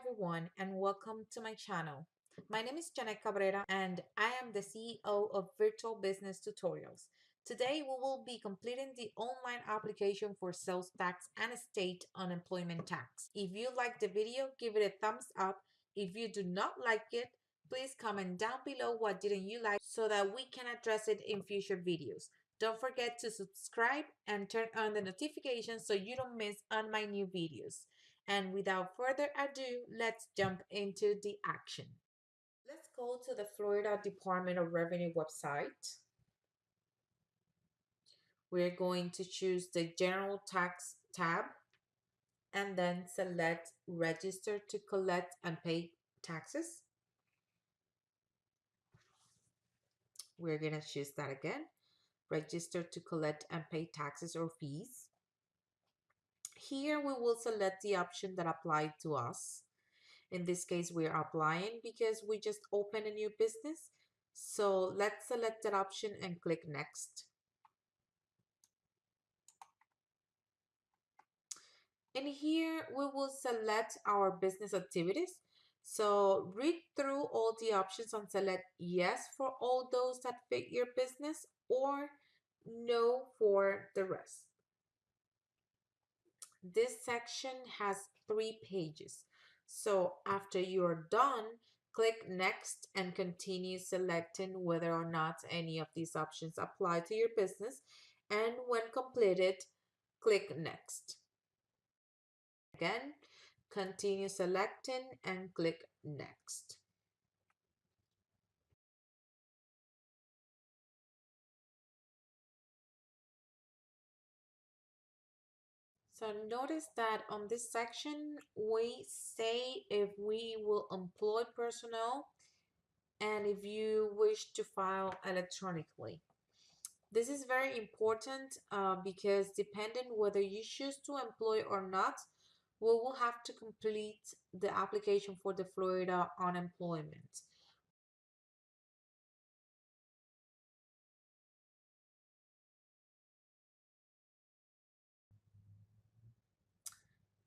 everyone, and welcome to my channel. My name is Janet Cabrera, and I am the CEO of Virtual Business Tutorials. Today, we will be completing the online application for sales tax and state unemployment tax. If you like the video, give it a thumbs up. If you do not like it, please comment down below what didn't you like so that we can address it in future videos. Don't forget to subscribe and turn on the notifications so you don't miss on my new videos. And without further ado, let's jump into the action. Let's go to the Florida Department of Revenue website. We're going to choose the General Tax tab and then select Register to collect and pay taxes. We're going to choose that again. Register to collect and pay taxes or fees. Here we will select the option that applied to us. In this case, we are applying because we just opened a new business. So let's select that option and click Next. And here we will select our business activities. So read through all the options and select yes for all those that fit your business or no for the rest. This section has 3 pages. So after you're done, click Next and continue selecting whether or not any of these options apply to your business. And when completed, click Next. Again, continue selecting and click Next. So notice that on this section, we say if we will employ personnel and if you wish to file electronically. This is very important because depending whether you choose to employ or not, we will have to complete the application for the Florida unemployment.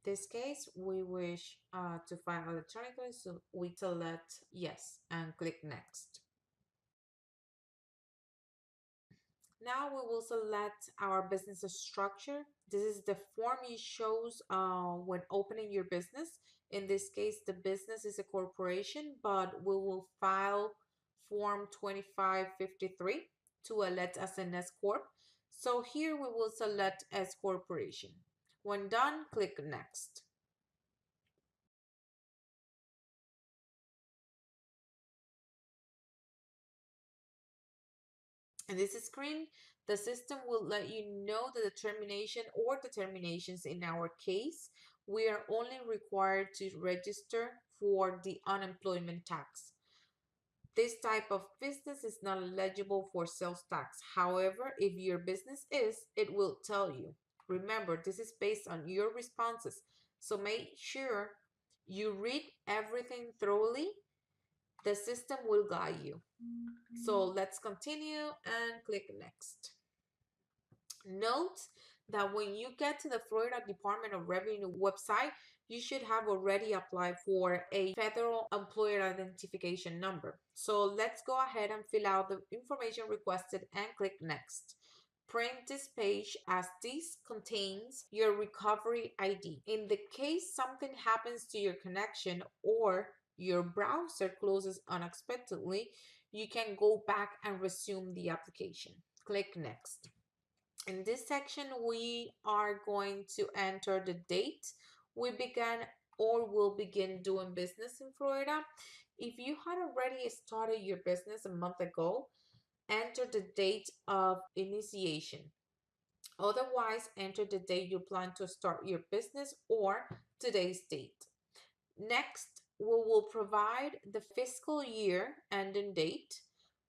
This case, we wish to file electronically, so we select yes and click next. Now we will select our business structure. This is the form you chose when opening your business. In this case, the business is a corporation, but we will file Form 2553 to elect as an S Corp. So here we will select S Corporation. When done, click Next. In this screen, the system will let you know the determination or determinations. In our case, we are only required to register for the unemployment tax. This type of business is not eligible for sales tax. However, if your business is, it will tell you. Remember, this is based on your responses. So make sure you read everything thoroughly. The system will guide you. So let's continue and click next. Note that when you get to the Florida Department of Revenue website, you should have already applied for a federal employer identification number. So let's go ahead and fill out the information requested and click next. Print this page as this contains your recovery ID. In the case something happens to your connection or your browser closes unexpectedly, you can go back and resume the application. Click next. In this section, we are going to enter the date we began or will begin doing business in Florida. If you had already started your business a month ago, enter the date of initiation. Otherwise, enter the date you plan to start your business or today's date. Next, we will provide the fiscal year ending date,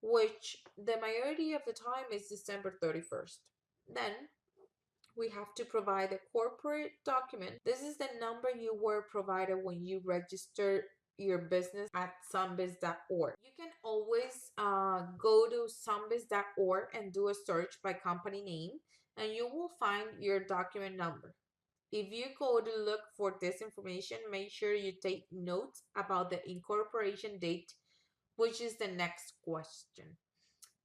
which the majority of the time is December 31st. Then we have to provide a corporate document. This is the number you were provided when you registered your business at sunbiz.org. You can always go to sunbiz.org and do a search by company name, and you will find your document number. If you go to look for this information, make sure you take notes about the incorporation date, which is the next question.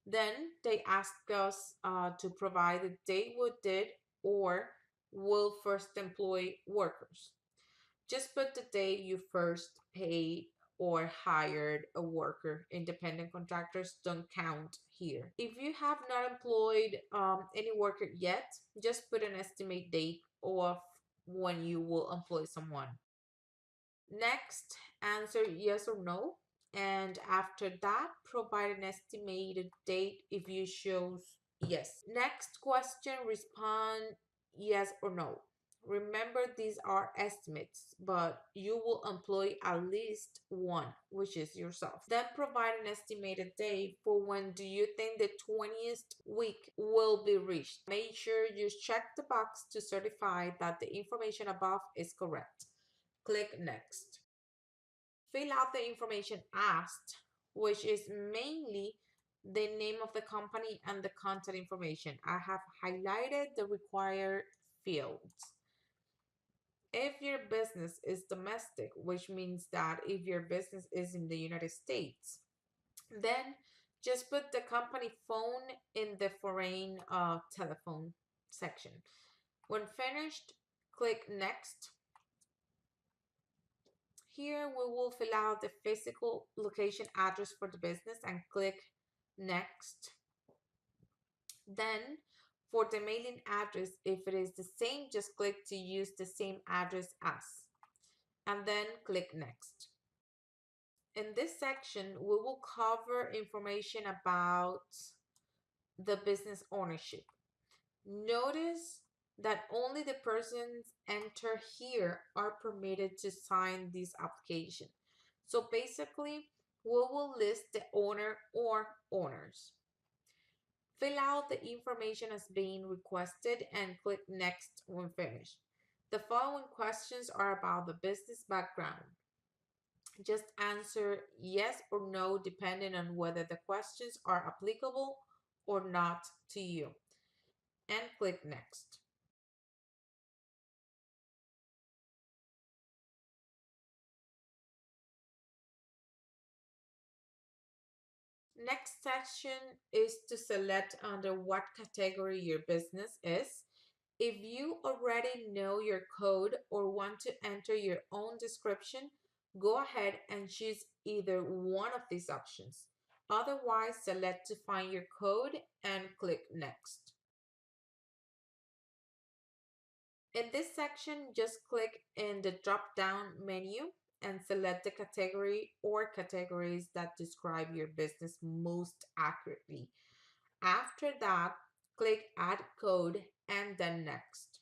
Then they ask us to provide the date we did or will first employ workers. Just put the date you first paid or hired a worker. Independent contractors don't count here. If you have not employed any worker yet, just put an estimate date of when you will employ someone. Next, answer yes or no. And after that, provide an estimated date if you chose yes. Next question, respond yes or no. Remember, these are estimates, but you will employ at least one, which is yourself. Then provide an estimated date for when do you think the 20th week will be reached. Make sure you check the box to certify that the information above is correct. Click next. Fill out the information asked, which is mainly the name of the company and the contact information. I have highlighted the required fields. If your business is domestic, which means that if your business is in the United States, then just put the company phone in the foreign telephone section. When finished, click next. Here we will fill out the physical location address for the business and click next. Then for the mailing address, if it is the same, just click to use the same address as, and then click next. In this section, we will cover information about the business ownership. Notice that only the persons entered here are permitted to sign this application. So basically, we will list the owner or owners. Fill out the information as being requested and click next when finished. The following questions are about the business background. Just answer yes or no depending on whether the questions are applicable or not to you, and click next. Next section is to select under what category your business is. If you already know your code or want to enter your own description, go ahead and choose either one of these options. Otherwise, select to find your code and click next. In this section, just click in the drop-down menu and select the category or categories that describe your business most accurately. After that, click Add Code and then Next.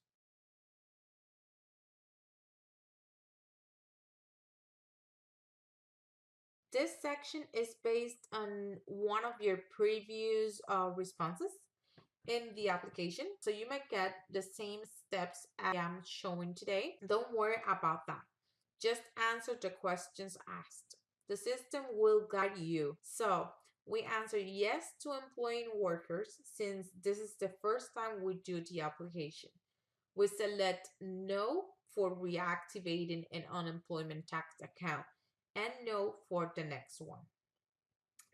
This section is based on one of your previous responses in the application, so you might get the same steps I am showing today. Don't worry about that. Just answer the questions asked. The system will guide you. So we answer yes to employing workers since this is the first time we do the application. We select no for reactivating an unemployment tax account and no for the next one.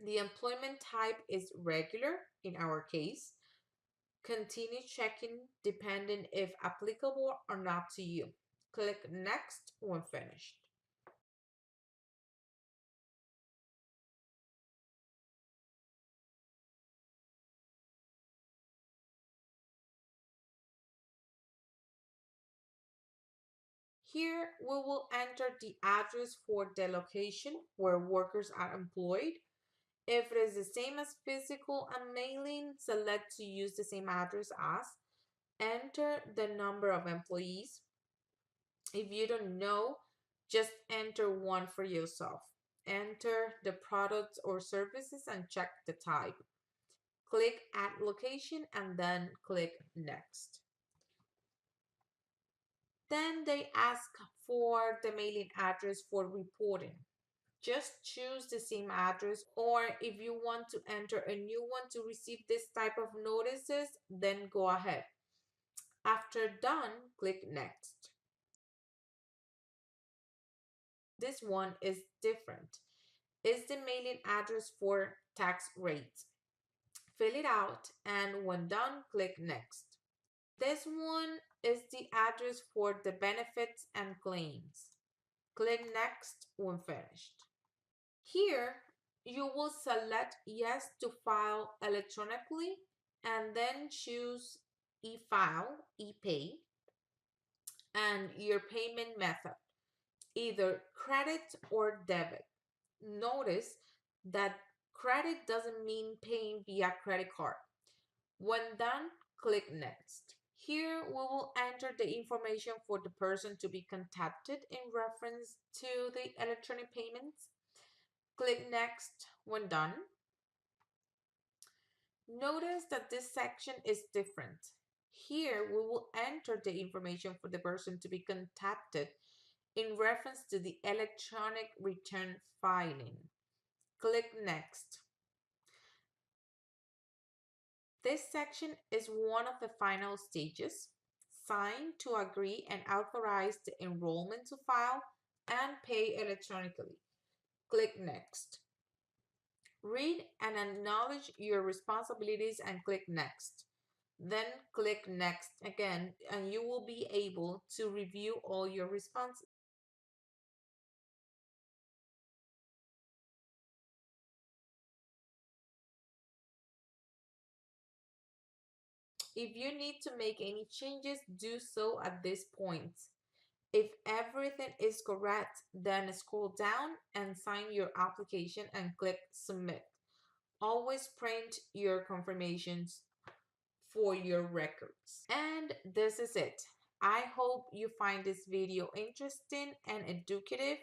The employment type is regular in our case. Continue checking depending if applicable or not to you. Click next when finished. Here we will enter the address for the location where workers are employed. If it is the same as physical and mailing, select to use the same address as. Enter the number of employees. If you don't know, just enter one for yourself. Enter the products or services and check the type. Click Add Location and then click Next. Then they ask for the mailing address for reporting. Just choose the same address, or if you want to enter a new one to receive this type of notices, then go ahead. After done, click Next. This one is different. It's the mailing address for tax rates. Fill it out, and when done, click Next. This one is the address for the benefits and claims. Click Next when finished. Here, you will select Yes to file electronically and then choose e-file, e-pay, and your payment method, either credit or debit. Notice that credit doesn't mean paying via credit card. When done, click Next. Here, we will enter the information for the person to be contacted in reference to the electronic payments. Click Next when done. Notice that this section is different. Here, we will enter the information for the person to be contacted in reference to the electronic return filing. Click Next. This section is one of the final stages. Sign to agree and authorize the enrollment to file and pay electronically. Click Next. Read and acknowledge your responsibilities and click Next. Then click Next again and you will be able to review all your responses. If you need to make any changes, do so at this point. If everything is correct, then scroll down and sign your application and click Submit. Always print your confirmations for your records. And this is it. I hope you find this video interesting and educative.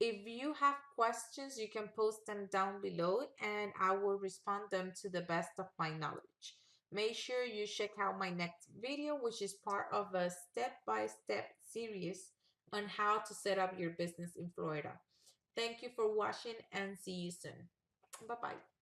If you have questions, you can post them down below and I will respond them to the best of my knowledge. Make sure you check out my next video, which is part of a step-by-step series on how to set up your business in Florida. Thank you for watching and see you soon. Bye-bye.